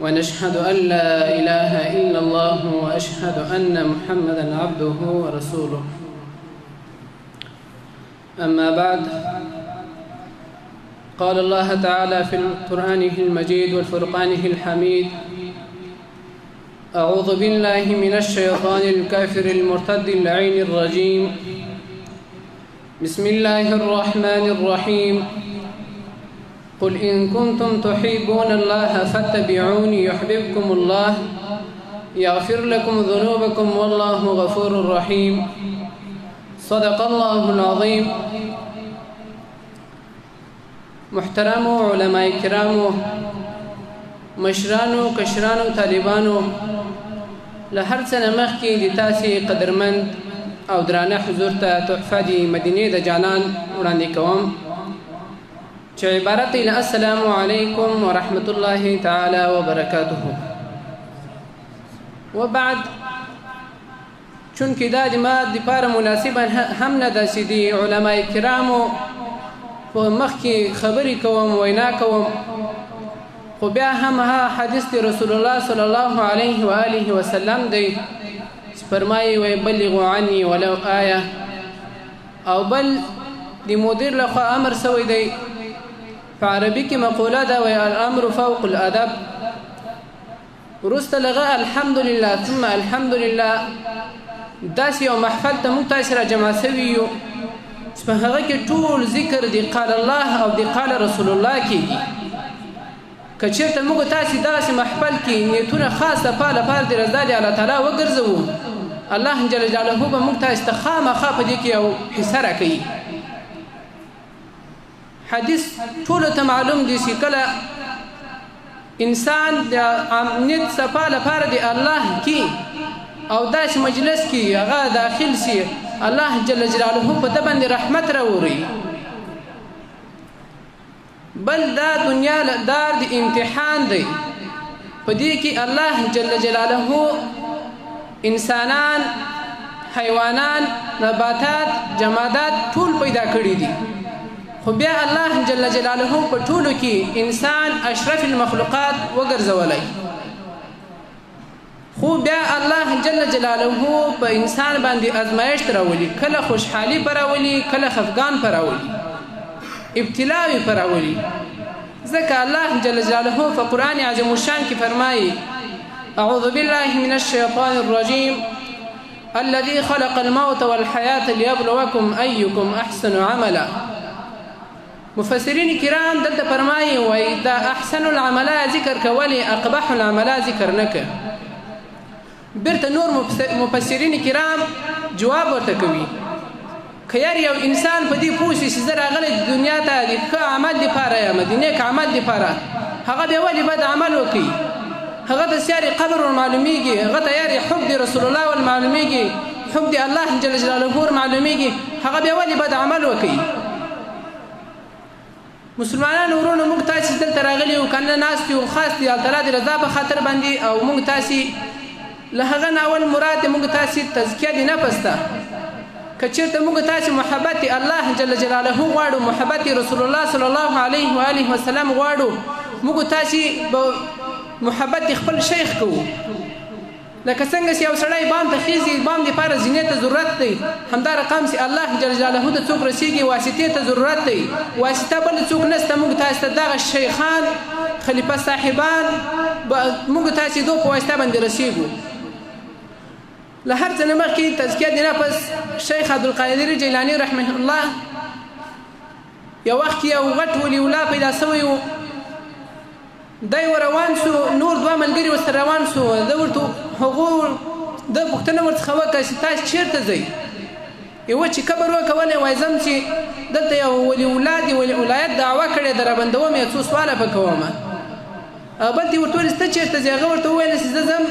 ونشهد أن لا إله إلا الله وأشهد أن محمدا عبده ورسوله. أما بعد، قال الله تعالى في قرآنه المجيد والفرقانه الحميد: أعوذ بالله من الشيطان الكافر المرتد اللعين الرجيم. بسم الله الرحمن الرحيم. قل إن كنتم تحبون الله فاتبعوني يحببكم الله يغفر لكم ذنوبكم والله غفور رحيم. صدق الله العظيم. محترمو علماء کرامو، مشرانو، کشرانو، طالبانو، له هر څه نه مخکې د تاسې قدرمند او درانه حضور ته تحفه د مدینې د جانان وړاندې کوم چې عبارت له السلام علیکم ورحمت الله تعالی وبرکاته. وبعد، چونکې دا د ما دپاره مناسبه هم نه ده چې د علما کرامو په مخ کې خبرې کوم، وینا کوم، خو بیا هم ها حدیث د رسول الله صلی الله علیه و آله وسلم دی چې فرمایي: وبلغوا عني ولو آیه. او بل د مدیر لخوا امر سوی دی، په عربي کې مقوله ده: الامر فوق الادب. وروسته لغه الحمدلله ثم الحمدلله داسې یو محفل ته موږ تاسې را جمع سوي یو چې په هغه کې ټول ذکر د قال الله او د قال رسول الله کېږي. که چېرته موږ تاسې داسې محفل کې نیتونه خاص لپاره د رضا د الله تعالی وګرځوو، الله جل جلاله به موږ تاسې ته خامخا په دې کې یو حصه راکوي. حدیث ټولو ته معلوم دی چې کله انسان د نیت صفا لپاره د الله کې او داسې مجلس کې هغه داخل سي، الله جل جلاله په ده باندې رحمت راوړي. بل دا دنیا دار د امتحان دی، په دې کې الله جل جلاله انسانان، حیوانان، نباتات، جمادات ټول پیدا کړي دي، خو بیا الله جل جلاله په ټولو کې انسان اشرف المخلوقات وګرځولی. خو بیا الله جل جلاله په انسان باندې ازمایښت راولي، کله خوشحالي پر راولي، کله خفګان پر راولي، ابتلاوي پر راولي. ځکه الله جل جلاله په قرآن عظیم الشان کې فرمایي: أعوذ بالله من الشيطان الرجيم الذي خلق الموت والحياة ليبلوكم أيكم أحسن عملا. مفسرین کرام دلته فرمایي وایي دا احسن العملا ذکر کولی، اقبح العملا ذکر نه که. بیرته نور مفسرین کرام جواب ورته کوي: که یار یو انسان په دې پوه شي چې زه راغلی دنیا ته د ښه عمل دپاره یم، د نیک عمل دپاره، هغه بیا ولې بد عمل وکړي؟ هغه ته سیارې قبر ورمعلومیږي، هغه ته یارې حب د رسول الله ورمعلومیږي، حب د الله جل جلاله ورمعلومیږي، هغه بیا ولې بد عمل وکړي؟ مسلمانانو ورونو، موږ تاسې دلته راغلي یو، کنه ناست یو خاص د الله تعالی د رضا په خاطر باندې، او موږ تاسې له هغه نه اول مراد موږ تاسې تزکیه د نفس ده. که چېرته موږ تاسې محبت الله جل جلاله غواړو، محبت رسول الله صلی الله علیه و آله وسلم غواړو، موږ تاسې به محبت خپل شیخ کوو. لکه څنګه چې یو سړی بام ته خیزي، بام دپاره زینې ته ضرورت دی، همدا رقم چې الله جل جلاله ته څوک رسیږي واسطې ته ضرورت دی. واسطه بل څوک نشته، موږ تاسې ته دغه شیخان، خلیفه صاحبان، موږ تاسې دو په واسطه باندې رسیږو. له هر څه نه مخکې تزکیه د نفس، شیخ عبدالقادر جیلاني رحمه الله یو وخت یو غټ ولي الله پیدا سوی و، دی روان سو، نور دوه ملګري ورسره روان سو. ده ورته هغو ده پوښتنه ورڅخه وکړه چې تاسې چېرته ځئ؟ یوه چې قبر وکولی، وایي ځم چې دلته یو ولي الله د ولایت دعوه کړې ده، رابندوم یې، څو سواله په کومه. بل دې ورته ویل ته چېرته ځې؟ هغه ورته وویل چې زه ځم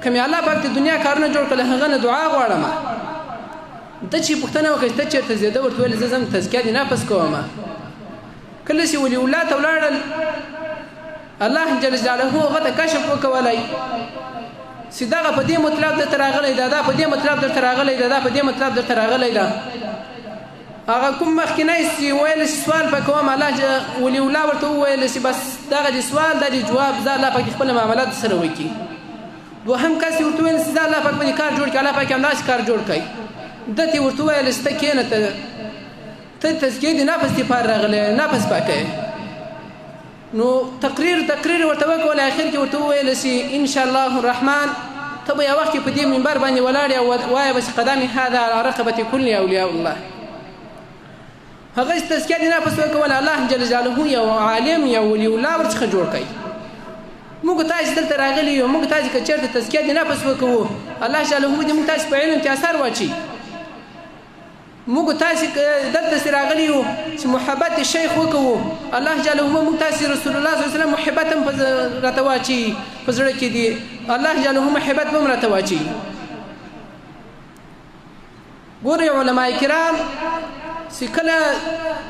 که مې الله پاک د دنیا کارونه جوړ کړل، هغه نه دعا غواړم. ده چې پوښتنه وکړه چې ته چېرته ځې؟ ده ورته ویل زه ځم تزکیه د نفس کوم. کله چې ولي الله ته ولاړل، الله جل جلاله هغه ته کشف وکولی چې دغه په دې مطلب درته راغلی ده، دا په دې مطلب درته راغلی ده، دا په دې مطلب درته راغلی ده. هغه کوم مخکینی چې ویل شي سوال پکې کوم الله ولي الله ورته وویل چې بس دغه د سوال د جواب زه الله پاک خپل معاملات سره وکړي. دوهم کس یې ورته ویل چې زه الله پاک باندې کار جوړ کړي، الله پاک همداسې کار جوړ کړي. ده ته ورته وویل چې ته کښېنه، ته تزکیې د نفس دپاره راغلی، نفس پاکوې. نو تقریر ورته وکول، اخر کې ورته وویل چې انشاء الله الرحمن ته به یو وخت په دې منبر باندې ولاړې او وایه به چې قدم هذا على رقبة كل اولیاء الله. هغه تزکیه د نفس وکول، الله جل جلاله یو عالم یو ولی الله ورڅخه جوړ کړي. موږ تاسو دلته راغلي یو، موږ تاسو که چېرته تزکیه د نفس وکړو، الله جلاله دې موږ تاسو په علم کې اثر واچوي. موږ تاسو دلته راغلي یو چې محبت شیخ وکړو، الله جلاله موږ تاسو رسول الله صلی الله علیه وسلم محبت هم راته واچوي، په زړه کې دي الله جلاله محبت هم راته واچوي. ګورئ علما کرام چې کله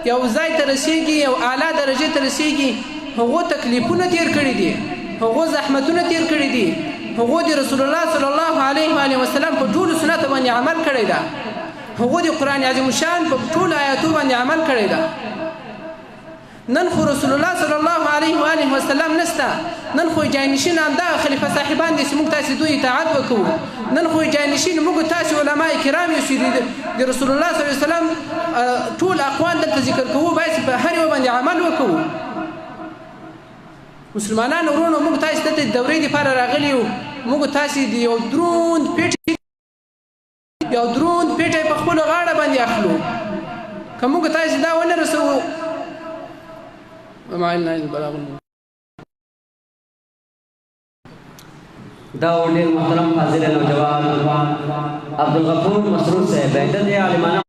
یو ځای ته رسېږي، یو اعلی درجې ته رسېږي، هغو تکلیفونه تیر کړي دي، هغو زحمتونه تیر کړي دي، هغو د رسول الله صلی الله علیه وسلم په ټولو سنتو باندې عمل کړی ده، هغو د قرآن عظیم شان په ټولو آیاتو باندې عمل کړی ده. نن خو رسول الله صلی الله علیه وسلم نسته، نن خو جانشین همدغه خلیفه صاحبان دي چې موږ تاسې دوی اطاعت وکړو. نن خو جانشین موږ تاسې علما کرام یو چې د رسول الله صلی الله علیه وسلم ټول اقوال دلته ذکر کوو، باید په هر یو باندې عمل وکړو. مسلمانانو ورونو، موږ تاسې دلته د دورې دپاره راغلي یو، موږ تاسې د یو دروند پیټی په خپلو غاړه باندې اخلو. که موږ تاسې دا ونه رسوو، ومعلنا البلاغ المبين. دا ډېر محترم فاضل نوجوان عبدالغفور مسرور صاحب، د دې عالمانه